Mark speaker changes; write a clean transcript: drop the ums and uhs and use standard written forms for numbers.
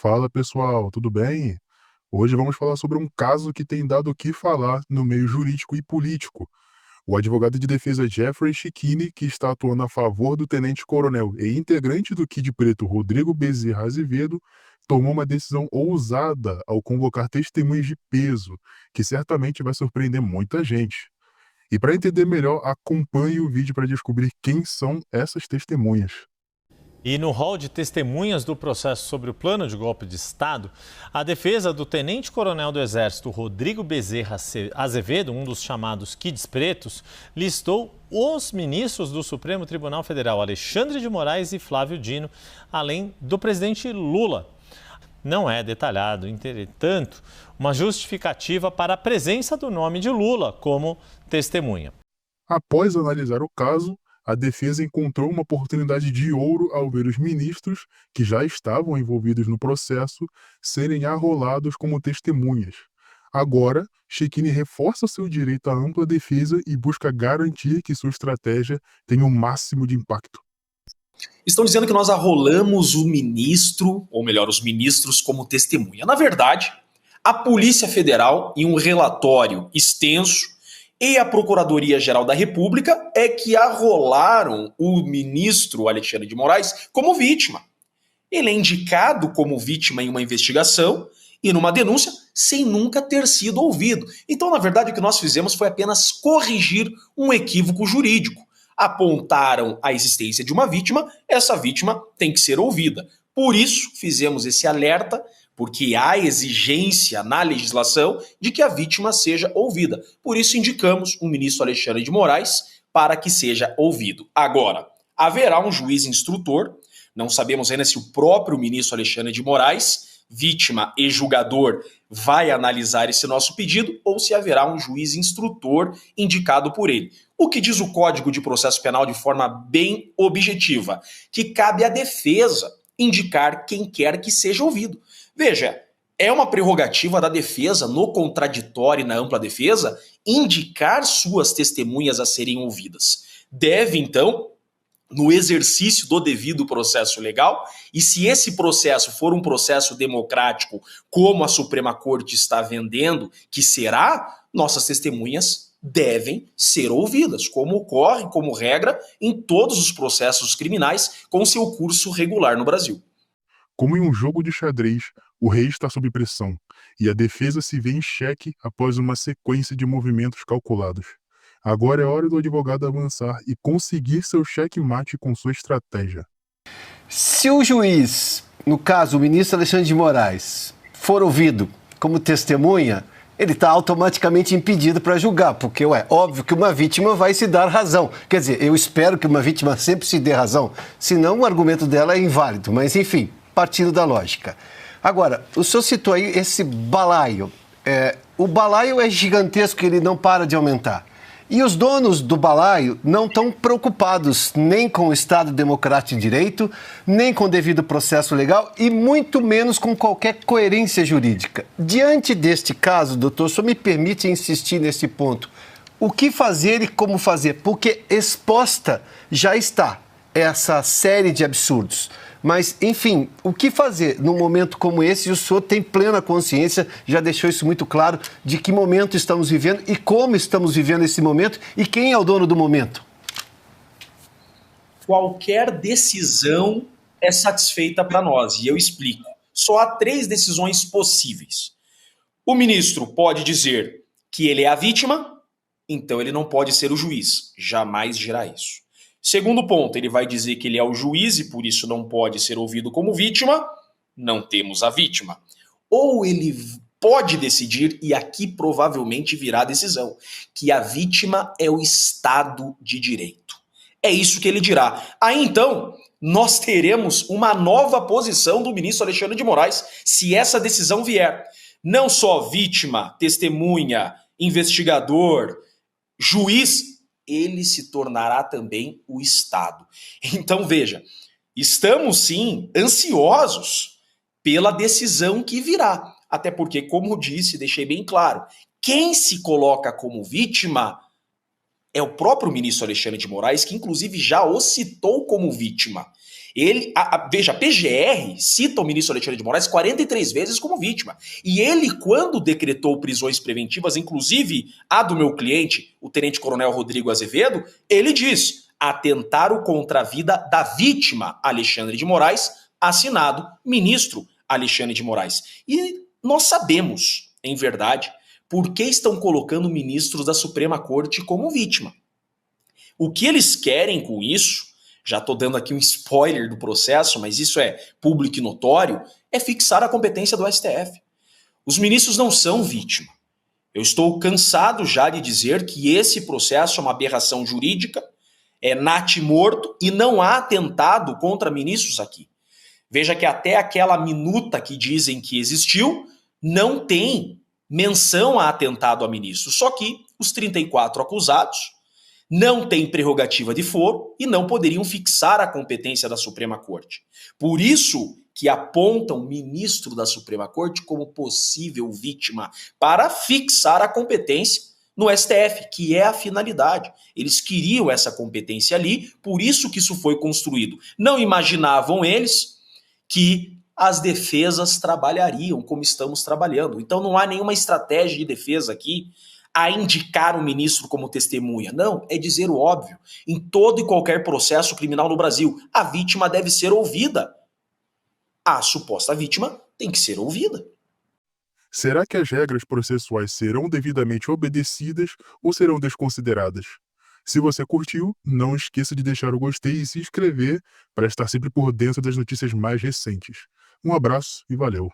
Speaker 1: Fala pessoal, tudo bem? Hoje vamos falar sobre um caso que tem dado o que falar no meio jurídico e político. O advogado de defesa Jeffrey Chikine, que está atuando a favor do tenente-coronel e integrante do Kid Preto Rodrigo Bezerra Azevedo, tomou uma decisão ousada ao convocar testemunhas de peso, que certamente vai surpreender muita gente. E para entender melhor, acompanhe o vídeo para descobrir quem são essas testemunhas.
Speaker 2: E no rol de testemunhas do processo sobre o plano de golpe de Estado, a defesa do tenente-coronel do Exército Rodrigo Bezerra Azevedo, um dos chamados Kids Pretos, listou os ministros do Supremo Tribunal Federal, Alexandre de Moraes e Flávio Dino, além do presidente Lula. Não é detalhado, entretanto, uma justificativa para a presença do nome de Lula como testemunha.
Speaker 1: Após analisar o caso, a defesa encontrou uma oportunidade de ouro ao ver os ministros, que já estavam envolvidos no processo, serem arrolados como testemunhas. Agora, Chekine reforça seu direito à ampla defesa e busca garantir que sua estratégia tenha o máximo de impacto.
Speaker 3: Estão dizendo que nós arrolamos o ministro, ou melhor, os ministros como testemunha. Na verdade, a Polícia Federal, em um relatório extenso, e a Procuradoria-Geral da República é que arrolaram o ministro Alexandre de Moraes como vítima. Ele é indicado como vítima em uma investigação e numa denúncia sem nunca ter sido ouvido. Então, na verdade, o que nós fizemos foi apenas corrigir um equívoco jurídico. Apontaram a existência de uma vítima, essa vítima tem que ser ouvida. Por isso, fizemos esse alerta, porque há exigência na legislação de que a vítima seja ouvida. Por isso, indicamos o ministro Alexandre de Moraes para que seja ouvido. Agora, haverá um juiz instrutor, não sabemos ainda se o próprio ministro Alexandre de Moraes, vítima e julgador, vai analisar esse nosso pedido ou se haverá um juiz instrutor indicado por ele. O que diz o Código de Processo Penal de forma bem objetiva, que cabe à defesa indicar quem quer que seja ouvido. Veja, é uma prerrogativa da defesa, no contraditório e na ampla defesa, indicar suas testemunhas a serem ouvidas. Deve, então, no exercício do devido processo legal, e se esse processo for um processo democrático, como a Suprema Corte está vendendo que será, nossas testemunhas devem ser ouvidas, como ocorre, como regra, em todos os processos criminais com seu curso regular no Brasil.
Speaker 1: Como em um jogo de xadrez, o rei está sob pressão, e a defesa se vê em xeque após uma sequência de movimentos calculados. Agora é hora do advogado avançar e conseguir seu xeque-mate com sua estratégia.
Speaker 4: Se o juiz, no caso o ministro Alexandre de Moraes, for ouvido como testemunha, ele está automaticamente impedido para julgar, porque é óbvio que uma vítima vai se dar razão. Quer dizer, eu espero que uma vítima sempre se dê razão, senão o argumento dela é inválido, mas enfim, partindo da lógica. Agora, o senhor citou aí esse balaio. O balaio é gigantesco, ele não para de aumentar. E os donos do balaio não estão preocupados nem com o Estado Democrático de Direito, nem com o devido processo legal e muito menos com qualquer coerência jurídica. Diante deste caso, doutor, só me permite insistir nesse ponto. O que fazer e como fazer? Porque exposta já está essa série de absurdos. Mas, enfim, o que fazer num momento como esse? E o senhor tem plena consciência, já deixou isso muito claro, de que momento estamos vivendo e como estamos vivendo esse momento e quem é o dono do momento?
Speaker 3: Qualquer decisão é satisfeita para nós, e eu explico. Só há 3 decisões possíveis. O ministro pode dizer que ele é a vítima, então ele não pode ser o juiz. Jamais dirá isso. Segundo ponto, ele vai dizer que ele é o juiz e por isso não pode ser ouvido como vítima. Não temos a vítima. Ou ele pode decidir, e aqui provavelmente virá a decisão, que a vítima é o Estado de Direito. É isso que ele dirá. Aí então, nós teremos uma nova posição do ministro Alexandre de Moraes, se essa decisão vier. Não só vítima, testemunha, investigador, juiz, ele se tornará também o Estado. Então, veja, estamos sim ansiosos pela decisão que virá. Até porque, como disse, deixei bem claro, quem se coloca como vítima é o próprio ministro Alexandre de Moraes, que inclusive já o citou como vítima. Veja, a PGR cita o ministro Alexandre de Moraes 43 vezes como vítima. E ele, quando decretou prisões preventivas, inclusive a do meu cliente, o tenente-coronel Rodrigo Azevedo, ele diz: atentaram contra a vida da vítima Alexandre de Moraes, assinado ministro Alexandre de Moraes. E nós sabemos, em verdade, por que estão colocando ministros da Suprema Corte como vítima. O que eles querem com isso, já estou dando aqui um spoiler do processo, mas isso é público e notório, é fixar a competência do STF. Os ministros não são vítima. Eu estou cansado já de dizer que esse processo é uma aberração jurídica, é natimorto e não há atentado contra ministros aqui. Veja que até aquela minuta que dizem que existiu, não tem menção a atentado a ministro. Só que os 34 acusados não têm prerrogativa de foro e não poderiam fixar a competência da Suprema Corte. Por isso que apontam o ministro da Suprema Corte como possível vítima para fixar a competência no STF, que é a finalidade. Eles queriam essa competência ali, por isso que isso foi construído. Não imaginavam eles que as defesas trabalhariam como estamos trabalhando. Então não há nenhuma estratégia de defesa aqui a indicar o ministro como testemunha. Não, é dizer o óbvio. Em todo e qualquer processo criminal no Brasil, a vítima deve ser ouvida. A suposta vítima tem que ser ouvida.
Speaker 1: Será que as regras processuais serão devidamente obedecidas ou serão desconsideradas? Se você curtiu, não esqueça de deixar o gostei e se inscrever para estar sempre por dentro das notícias mais recentes. Um abraço e valeu!